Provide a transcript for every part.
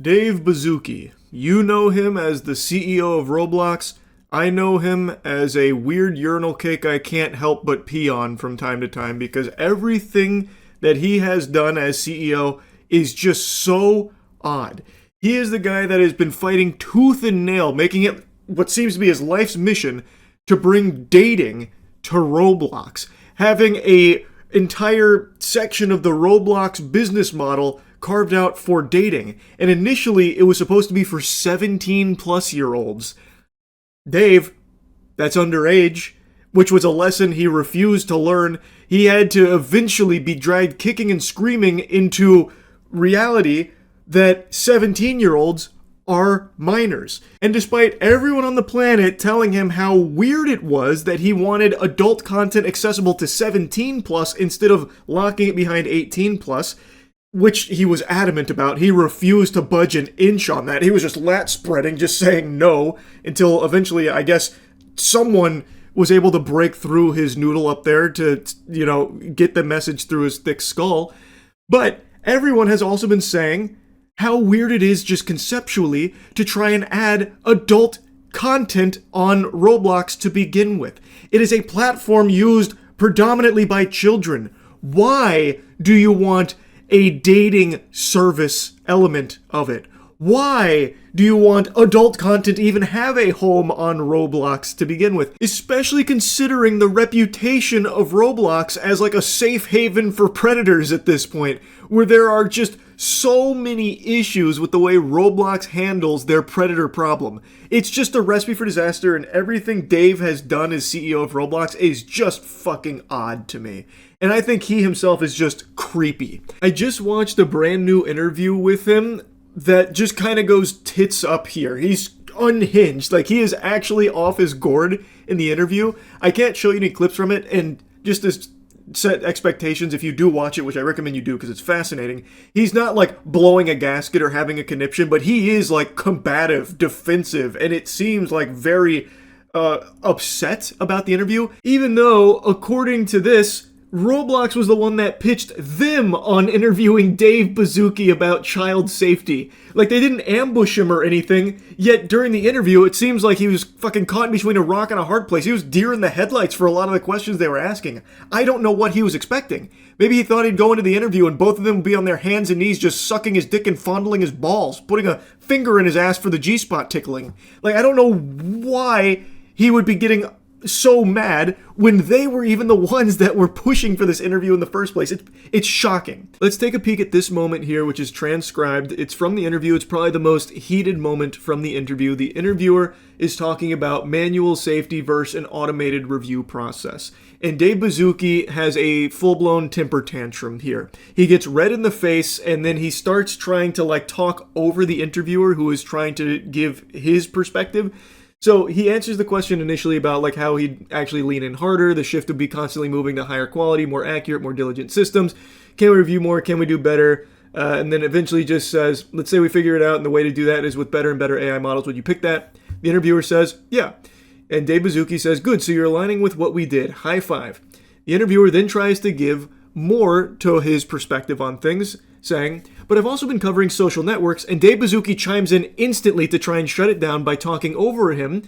Dave Baszucki. You know him as the CEO of Roblox. I know him as a weird urinal cake I can't help but pee on from time to time because everything that he has done as CEO is just so odd. He is the guy that has been fighting tooth and nail, making it what seems to be his life's mission to bring dating to Roblox, having a entire section of the Roblox business model carved out for dating. And initially, it was supposed to be for 17-plus-year-olds. Dave, that's underage, which was a lesson he refused to learn. He had to eventually be dragged kicking and screaming into reality that 17-year-olds are minors. And despite everyone on the planet telling him how weird it was that he wanted adult content accessible to 17 plus instead of locking it behind 18 plus, which he was adamant about, he refused to budge an inch on that. He was just lat spreading, just saying no, until eventually, I guess, someone was able to break through his noodle up there to, get the message through his thick skull. But everyone has also been saying how weird it is just conceptually to try and add adult content on Roblox to begin with. It is a platform used predominantly by children. Why do you want a dating service element of it? Why do you want adult content to even have a home on Roblox to begin with? Especially considering the reputation of Roblox as like a safe haven for predators at this point, where there are just so many issues with the way Roblox handles their predator problem. It's just a recipe for disaster, and everything Dave has done as CEO of Roblox is just fucking odd to me. And I think he himself is just creepy. I just watched a brand new interview with him that just kind of goes tits up here. He's unhinged. Like, he is actually off his gourd in the interview. I can't show you any clips from it, and just to set expectations, if you do watch it, which I recommend you do because it's fascinating, he's not like blowing a gasket or having a conniption, but he is like combative, defensive, and it seems like very upset about the interview, even though, according to this, Roblox was the one that pitched them on interviewing Dave Baszucki about child safety. Like, they didn't ambush him or anything, yet during the interview, it seems like he was fucking caught between a rock and a hard place. He was deer in the headlights for a lot of the questions they were asking. I don't know what he was expecting. Maybe he thought he'd go into the interview and both of them would be on their hands and knees just sucking his dick and fondling his balls, putting a finger in his ass for the G-spot tickling. Like, I don't know why he would be getting so mad when they were even the ones that were pushing for this interview in the first place. It's shocking. Let's take a peek at this moment here, which is transcribed. It's from the interview. It's probably the most heated moment from the interview. The interviewer is talking about manual safety versus an automated review process. And Dave Baszucki has a full-blown temper tantrum here. He gets red in the face, and then he starts trying to talk over the interviewer who is trying to give his perspective. So he answers the question initially about how he'd actually lean in harder, the shift would be constantly moving to higher quality, more accurate, more diligent systems. Can we review more? Can we do better? And then eventually just says, let's say we figure it out and the way to do that is with better and better AI models. Would you pick that? The interviewer says, yeah. And Dave Baszucki says, good, so you're aligning with what we did. High five. The interviewer then tries to give more to his perspective on things, saying, but I've also been covering social networks, and Dave Baszucki chimes in instantly to try and shut it down by talking over him,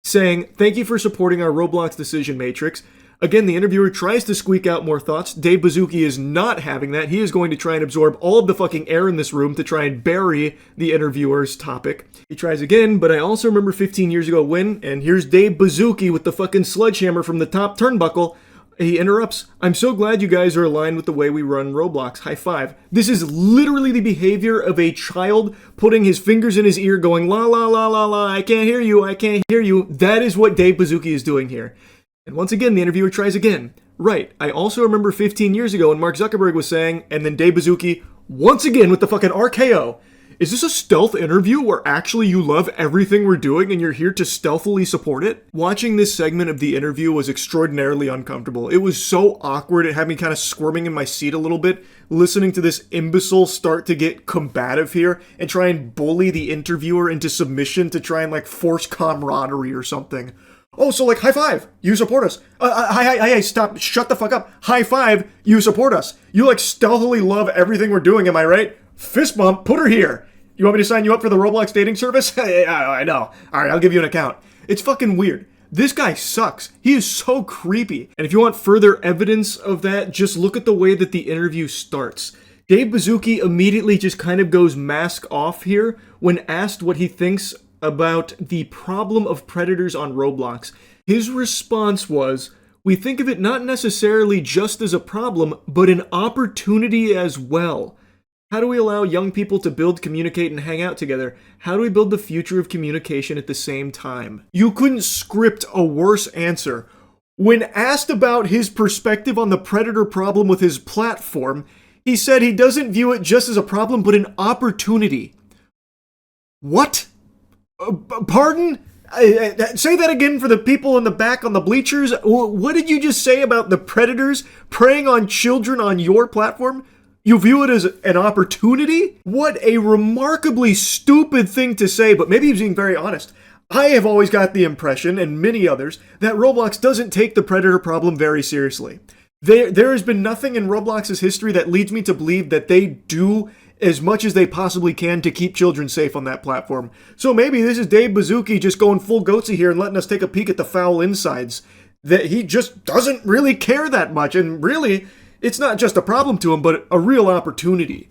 saying, thank you for supporting our Roblox decision matrix. Again, the interviewer tries to squeak out more thoughts. Dave Baszucki is not having that. He is going to try and absorb all of the fucking air in this room to try and bury the interviewer's topic. He tries again, but I also remember 15 years ago when, and here's Dave Baszucki with the fucking sledgehammer from the top turnbuckle. He interrupts, I'm so glad you guys are aligned with the way we run Roblox. High five. This is literally the behavior of a child putting his fingers in his ear going, la la la la la, I can't hear you, I can't hear you. That is what Dave Baszucki is doing here. And once again, the interviewer tries again. Right, I also remember 15 years ago when Mark Zuckerberg was saying, and then Dave Baszucki, once again with the fucking RKO. Is this a stealth interview where actually you love everything we're doing and you're here to stealthily support it? Watching this segment of the interview was extraordinarily uncomfortable. It was so awkward. It had me kind of squirming in my seat a little bit, listening to this imbecile start to get combative here and try and bully the interviewer into submission to try and force camaraderie or something. Oh, so high five, you support us. Hi, stop, shut the fuck up. High five, you support us. You stealthily love everything we're doing, am I right? Fist bump, put her here. You want me to sign you up for the Roblox dating service? Yeah, I know. All right, I'll give you an account. It's fucking weird. This guy sucks. He is so creepy. And if you want further evidence of that, just look at the way that the interview starts. Dave Baszucki immediately just kind of goes mask off here when asked what he thinks about the problem of predators on Roblox. His response was, "We think of it not necessarily just as a problem, but an opportunity as well. How do we allow young people to build, communicate, and hang out together? How do we build the future of communication at the same time?" You couldn't script a worse answer. When asked about his perspective on the predator problem with his platform, he said he doesn't view it just as a problem, but an opportunity. What? Pardon? Say that again for the people in the back on the bleachers. What did you just say about the predators preying on children on your platform? You view it as an opportunity? What a remarkably stupid thing to say, but maybe he's being very honest. I have always got the impression, and many others, that Roblox doesn't take the predator problem very seriously. There has been nothing in Roblox's history that leads me to believe that they do as much as they possibly can to keep children safe on that platform. So maybe this is Dave Baszucki just going full goatsy here and letting us take a peek at the foul insides. That he just doesn't really care that much, and really, it's not just a problem to him, but a real opportunity.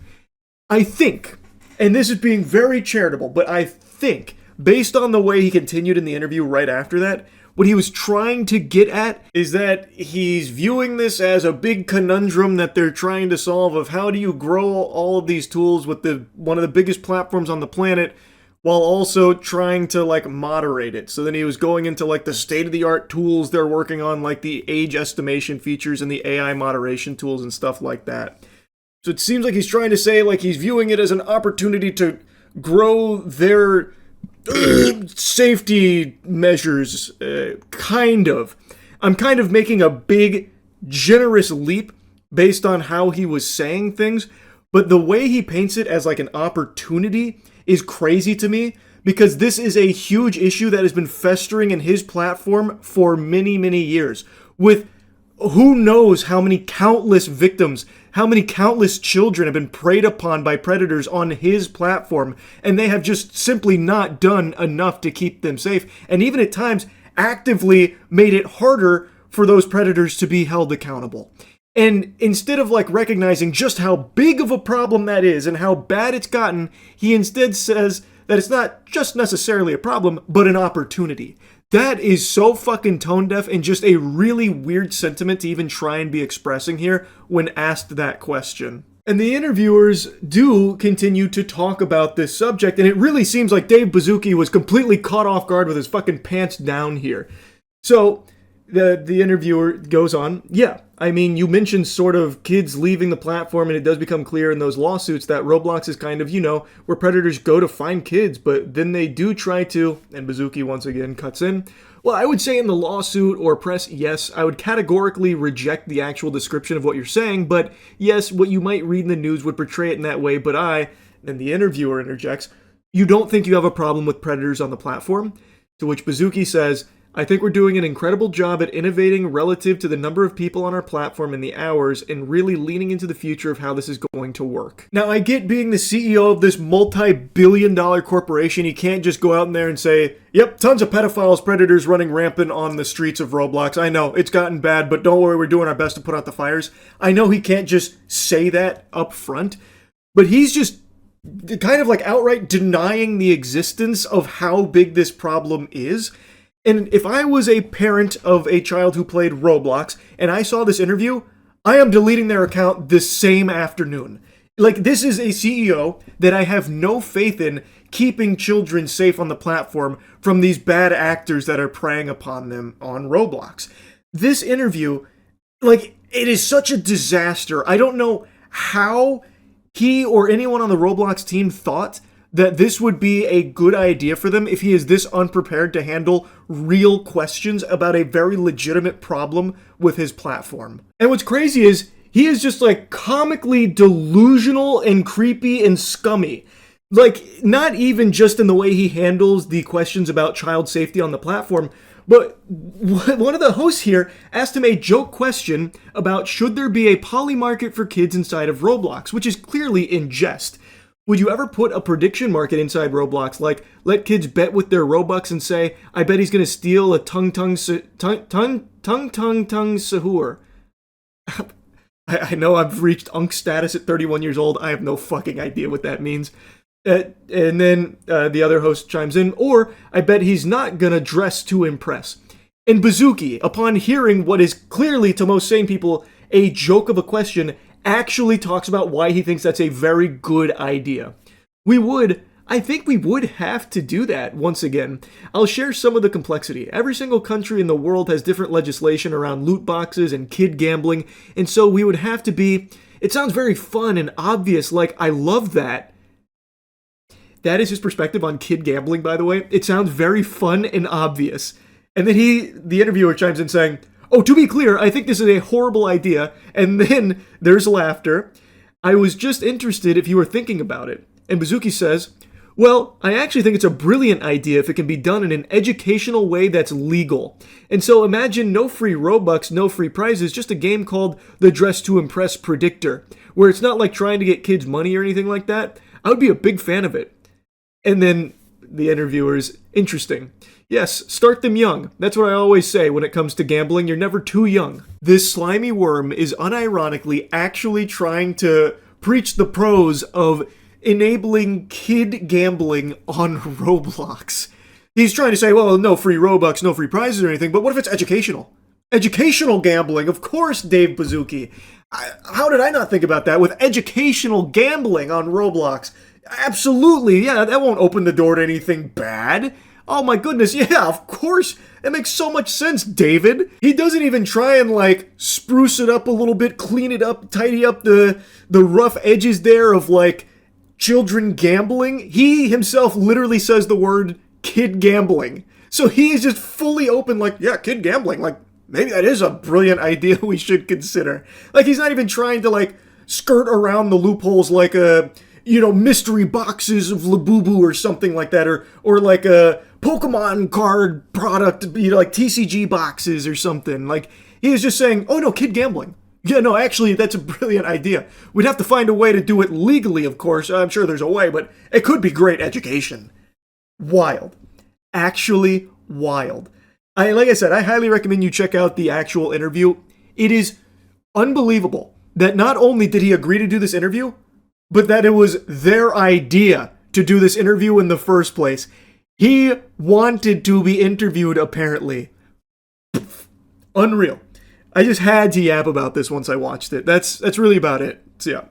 I think, and this is being very charitable, but I think, based on the way he continued in the interview right after that, what he was trying to get at is that he's viewing this as a big conundrum that they're trying to solve of how do you grow all of these tools with one of the biggest platforms on the planet while also trying to moderate it. So then he was going into the state-of-the-art tools they're working on, like the age estimation features and the AI moderation tools and stuff like that. So it seems like he's trying to say he's viewing it as an opportunity to grow their safety measures, kind of. I'm kind of making a big, generous leap based on how he was saying things, but the way he paints it as an opportunity is crazy to me, because this is a huge issue that has been festering in his platform for many, many years, with who knows how many countless victims, how many countless children have been preyed upon by predators on his platform, and they have just simply not done enough to keep them safe, and even at times actively made it harder for those predators to be held accountable. And instead of recognizing just how big of a problem that is and how bad it's gotten, he instead says that it's not just necessarily a problem, but an opportunity. That is so fucking tone deaf and just a really weird sentiment to even try and be expressing here when asked that question. And the interviewers do continue to talk about this subject, and it really seems like Dave Baszucki was completely caught off guard with his fucking pants down here. So the interviewer goes on, yeah, I mean, you mentioned sort of kids leaving the platform, and it does become clear in those lawsuits that Roblox is kind of, where predators go to find kids, but then they do try to, and Baszucki once again cuts in, well, I would say in the lawsuit or press, yes, I would categorically reject the actual description of what you're saying, but yes, what you might read in the news would portray it in that way, but and the interviewer interjects, you don't think you have a problem with predators on the platform? To which Baszucki says, I think we're doing an incredible job at innovating relative to the number of people on our platform and the hours, and really leaning into the future of how this is going to work. Now, I get being the CEO of this multi-billion-dollar corporation, you can't just go out in there and say, yep, tons of pedophiles, predators running rampant on the streets of Roblox. I know, it's gotten bad, but don't worry, we're doing our best to put out the fires. I know he can't just say that up front, but he's just kind of outright denying the existence of how big this problem is. And if I was a parent of a child who played Roblox and I saw this interview, I am deleting their account this same afternoon. This is a CEO that I have no faith in keeping children safe on the platform from these bad actors that are preying upon them on Roblox. This interview, it is such a disaster. I don't know how he or anyone on the Roblox team thought that this would be a good idea for them if he is this unprepared to handle real questions about a very legitimate problem with his platform. And what's crazy is he is just comically delusional and creepy and scummy. Not even just in the way he handles the questions about child safety on the platform, but one of the hosts here asked him a joke question about should there be a poly market for kids inside of Roblox, which is clearly in jest. Would you ever put a prediction market inside Roblox, like let kids bet with their Robux and say, "I bet he's gonna steal a tung sahur." I know I've reached unk status at 31 years old. I have no fucking idea what that means. And then the other host chimes in, or I bet he's not gonna dress to impress. And Bazooki, upon hearing what is clearly to most sane people a joke of a question, actually talks about why he thinks that's a very good idea. I think we would have to do that once again. I'll share some of the complexity. Every single country in the world has different legislation around loot boxes and kid gambling, and so we would have to be. It sounds very fun and obvious, like I love that. That is his perspective on kid gambling, by the way. It sounds very fun and obvious. And then the interviewer chimes in saying, "Oh, to be clear, I think this is a horrible idea." And then there's laughter. "I was just interested if you were thinking about it." And Bazooki says, "Well, I actually think it's a brilliant idea if it can be done in an educational way that's legal. And so imagine no free Robux, no free prizes, just a game called the Dress to Impress Predictor, where it's not like trying to get kids money or anything like that. I would be a big fan of it." And then the interviewer's, "Interesting. Yes, start them young. That's what I always say when it comes to gambling. You're never too young." This slimy worm is unironically actually trying to preach the pros of enabling kid gambling on Roblox. He's trying to say, well, no free Robux, no free prizes or anything, but what if it's educational? Educational gambling, of course, Dave Bazooki. How did I not think about that? With educational gambling on Roblox. Absolutely, yeah, that won't open the door to anything bad. Oh my goodness, yeah, of course. It makes so much sense, David. He doesn't even try and like spruce it up a little bit, clean it up, tidy up the rough edges there of like children gambling. He himself literally says the word kid gambling. So he is just fully open like, yeah, kid gambling. Like, maybe that is a brilliant idea we should consider. Like, he's not even trying to like skirt around the loopholes like a, mystery boxes of Labubu or something like that, or like a Pokemon card product, like TCG boxes or something. Like, he is just saying, oh no, kid gambling. Yeah, no, actually, that's a brilliant idea. We'd have to find a way to do it legally, of course. I'm sure there's a way, but it could be great education. Wild. Actually wild. Like I said, I highly recommend you check out the actual interview. It is unbelievable that not only did he agree to do this interview, but that it was their idea to do this interview in the first place. He wanted to be interviewed, apparently. Unreal. I just had to yap about this once I watched it. That's really about it. So yeah.